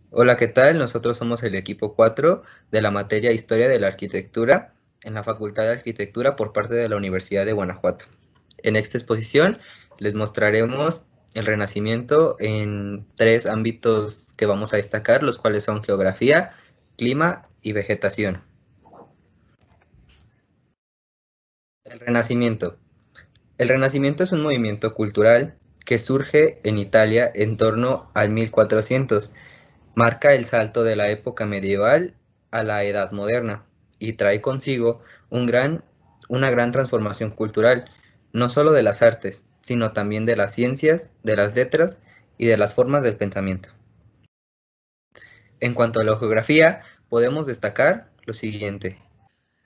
Hola, ¿qué tal? Nosotros somos el equipo 4 de la materia Historia de la Arquitectura en la Facultad de Arquitectura por parte de la Universidad de Guanajuato. En esta exposición les mostraremos el Renacimiento en tres ámbitos que vamos a destacar, los cuales son geografía, clima y vegetación. El Renacimiento. El Renacimiento es un movimiento cultural que surge en Italia en torno al 1400. Marca el salto de la época medieval a la Edad Moderna y trae consigo una gran transformación cultural, no solo de las artes, sino también de las ciencias, de las letras y de las formas del pensamiento. En cuanto a la geografía, podemos destacar lo siguiente.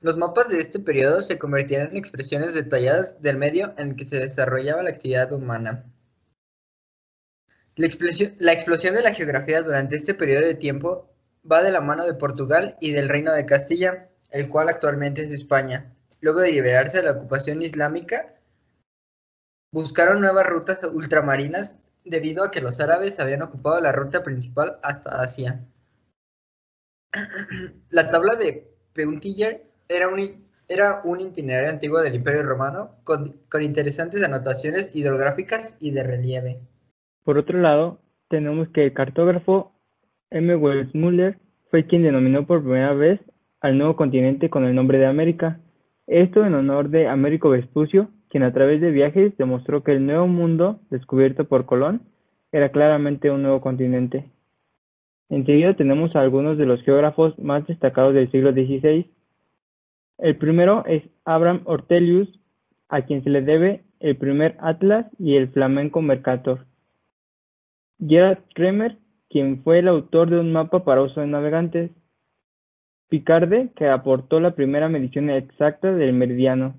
Los mapas de este periodo se convertían en expresiones detalladas del medio en el que se desarrollaba la actividad humana. La explosión de la geografía durante este periodo de tiempo va de la mano de Portugal y del Reino de Castilla, el cual actualmente es España. Luego de liberarse de la ocupación islámica, buscaron nuevas rutas ultramarinas debido a que los árabes habían ocupado la ruta principal hasta Asia. La tabla de Peutiller era un itinerario antiguo del Imperio Romano con interesantes anotaciones hidrográficas y de relieve. Por otro lado, tenemos que el cartógrafo M. Wells Muller fue quien denominó por primera vez al nuevo continente con el nombre de América. Esto en honor de Américo Vespucio, quien a través de viajes demostró que el nuevo mundo descubierto por Colón era claramente un nuevo continente. Enseguida tenemos a algunos de los geógrafos más destacados del siglo XVI. El primero es Abraham Ortelius, a quien se le debe el primer atlas y el flamenco Mercator. Gerard Kremer, quien fue el autor de un mapa para uso de navegantes. Picarde, que aportó la primera medición exacta del meridiano.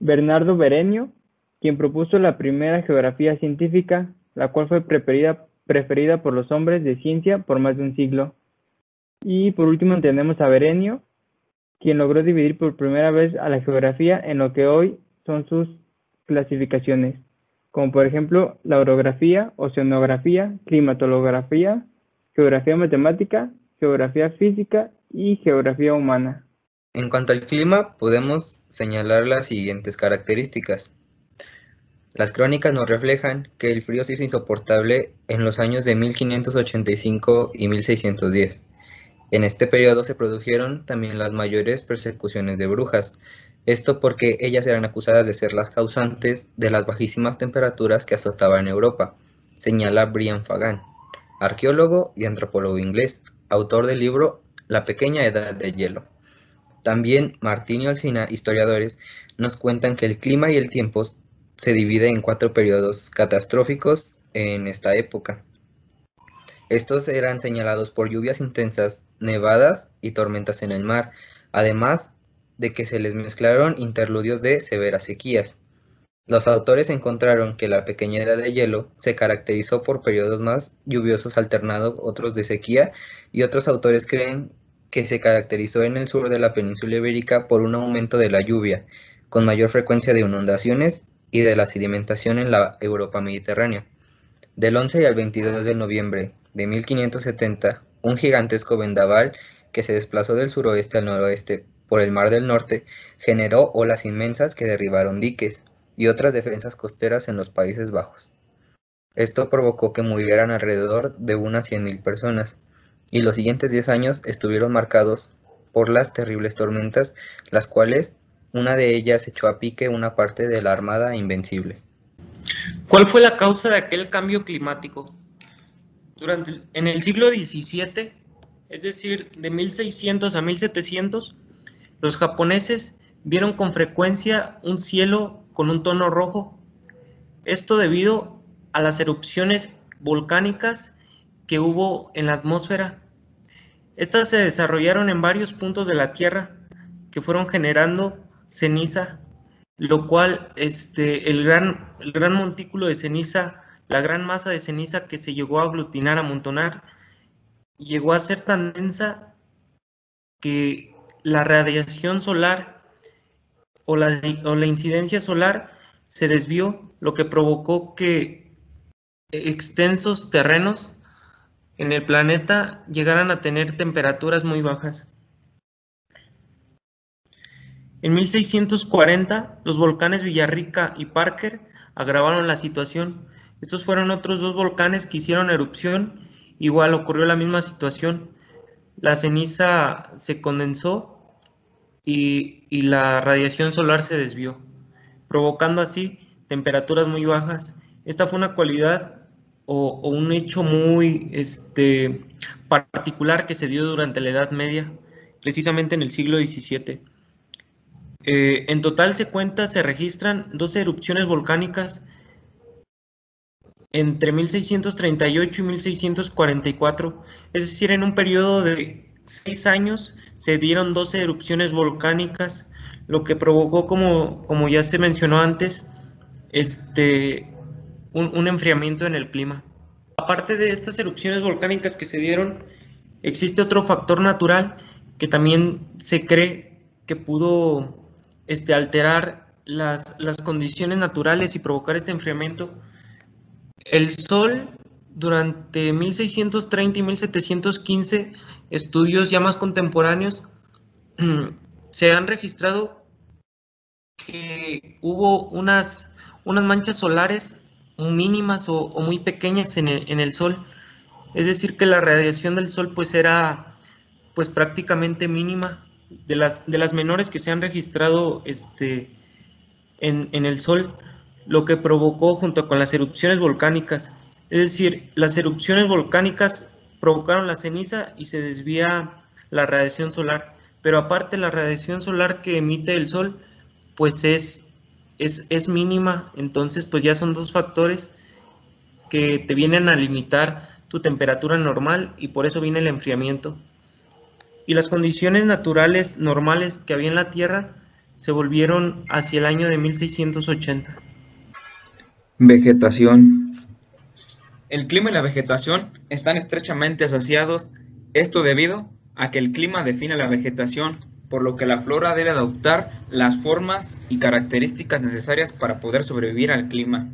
Bernardo Berenio, quien propuso la primera geografía científica, la cual fue preferida por los hombres de ciencia por más de un siglo. Y por último tenemos a Berenio, quien logró dividir por primera vez a la geografía en lo que hoy son sus clasificaciones, como por ejemplo la orografía, oceanografía, climatología, geografía matemática, geografía física y geografía humana. En cuanto al clima, podemos señalar las siguientes características. Las crónicas nos reflejan que el frío se hizo insoportable en los años de 1585 y 1610. En este periodo se produjeron también las mayores persecuciones de brujas, esto porque ellas eran acusadas de ser las causantes de las bajísimas temperaturas que azotaban Europa, señala Brian Fagan, arqueólogo y antropólogo inglés, autor del libro La pequeña edad de hielo. También Martín y Olcina, historiadores, nos cuentan que el clima y el tiempo se divide en 4 periodos catastróficos en esta época. Estos eran señalados por lluvias intensas, nevadas y tormentas en el mar, además de que se les mezclaron interludios de severas sequías. Los autores encontraron que la pequeña edad de hielo se caracterizó por periodos más lluviosos alternados otros de sequía, y otros autores creen que se caracterizó en el sur de la península ibérica por un aumento de la lluvia, con mayor frecuencia de inundaciones y de la sedimentación en la Europa mediterránea. Del 11 al 22 de noviembre de 1570, un gigantesco vendaval que se desplazó del suroeste al noroeste por el Mar del Norte generó olas inmensas que derribaron diques y otras defensas costeras en los Países Bajos. Esto provocó que murieran alrededor de unas 100.000 personas, y los siguientes 10 años estuvieron marcados por las terribles tormentas, las cuales una de ellas echó a pique una parte de la Armada Invencible. ¿Cuál fue la causa de aquel cambio climático? En el siglo XVII, es decir, de 1600 a 1700, los japoneses vieron con frecuencia un cielo con un tono rojo. Esto debido a las erupciones volcánicas que hubo en la atmósfera. Estas se desarrollaron en varios puntos de la Tierra que fueron generando ceniza, lo cual el gran montículo de ceniza, la gran masa de ceniza que se llegó a aglutinar, a amontonar, llegó a ser tan densa que la radiación solar o la incidencia solar se desvió, lo que provocó que extensos terrenos en el planeta llegaran a tener temperaturas muy bajas. En 1640, los volcanes Villarrica y Parker agravaron la situación. Estos fueron otros dos volcanes que hicieron erupción. Igual ocurrió la misma situación. La ceniza se condensó y la radiación solar se desvió, provocando así temperaturas muy bajas. Esta fue una cualidad o un hecho muy particular que se dio durante la Edad Media, precisamente en el siglo XVII. En total se registran 12 erupciones volcánicas entre 1638 y 1644, es decir, en un periodo de 6 años se dieron 12 erupciones volcánicas, lo que provocó, como ya se mencionó antes, un enfriamiento en el clima. Aparte de estas erupciones volcánicas que se dieron, existe otro factor natural que también se cree que pudo alterar las condiciones naturales y provocar este enfriamiento. El Sol, durante 1630 y 1715, estudios ya más contemporáneos, se han registrado que hubo unas manchas solares mínimas o muy pequeñas en el Sol. Es decir, que la radiación del Sol pues era pues prácticamente mínima, de las menores que se han registrado en el Sol, lo que provocó junto con las erupciones volcánicas. Es decir, las erupciones volcánicas provocaron la ceniza y se desvía la radiación solar, pero aparte la radiación solar que emite el Sol pues es mínima. Entonces pues ya son dos factores que te vienen a limitar tu temperatura normal y por eso viene el enfriamiento. Y las condiciones naturales normales que había en la Tierra se volvieron hacia el año de 1680. Vegetación. El clima y la vegetación están estrechamente asociados, esto debido a que el clima define la vegetación, por lo que la flora debe adoptar las formas y características necesarias para poder sobrevivir al clima.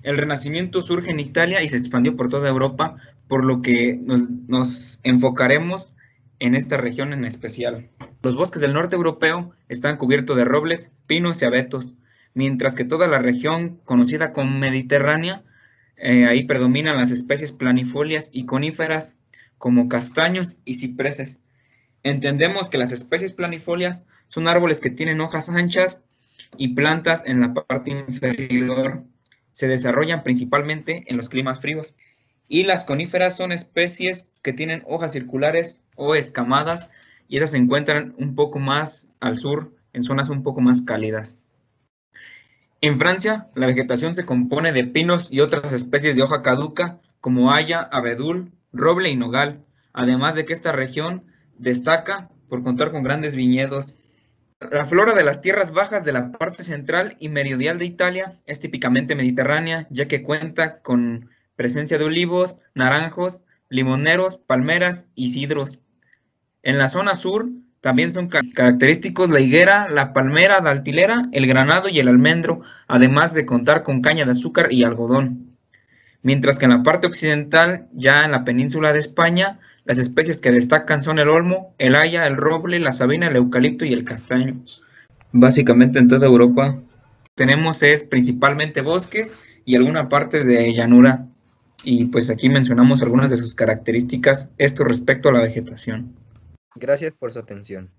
El Renacimiento surge en Italia y se expandió por toda Europa, por lo que nos enfocaremos en esta región en especial. Los bosques del norte europeo están cubiertos de robles, pinos y abetos, mientras que toda la región conocida como Mediterránea, ahí predominan las especies planifolias y coníferas como castaños y cipreses. Entendemos que las especies planifolias son árboles que tienen hojas anchas y plantas en la parte inferior. Se desarrollan principalmente en los climas fríos. Y las coníferas son especies que tienen hojas circulares o escamadas, y esas se encuentran un poco más al sur, en zonas un poco más cálidas. En Francia, la vegetación se compone de pinos y otras especies de hoja caduca, como haya, abedul, roble y nogal, además de que esta región destaca por contar con grandes viñedos. La flora de las tierras bajas de la parte central y meridional de Italia es típicamente mediterránea, ya que cuenta con presencia de olivos, naranjos, limoneros, palmeras y cidros. En la zona sur también son característicos la higuera, la palmera daltilera, el granado y el almendro, además de contar con caña de azúcar y algodón. Mientras que en la parte occidental, ya en la península de España, las especies que destacan son el olmo, el haya, el roble, la sabina, el eucalipto y el castaño. Básicamente en toda Europa tenemos principalmente bosques y alguna parte de llanura. Y pues aquí mencionamos algunas de sus características, esto respecto a la vegetación. Gracias por su atención.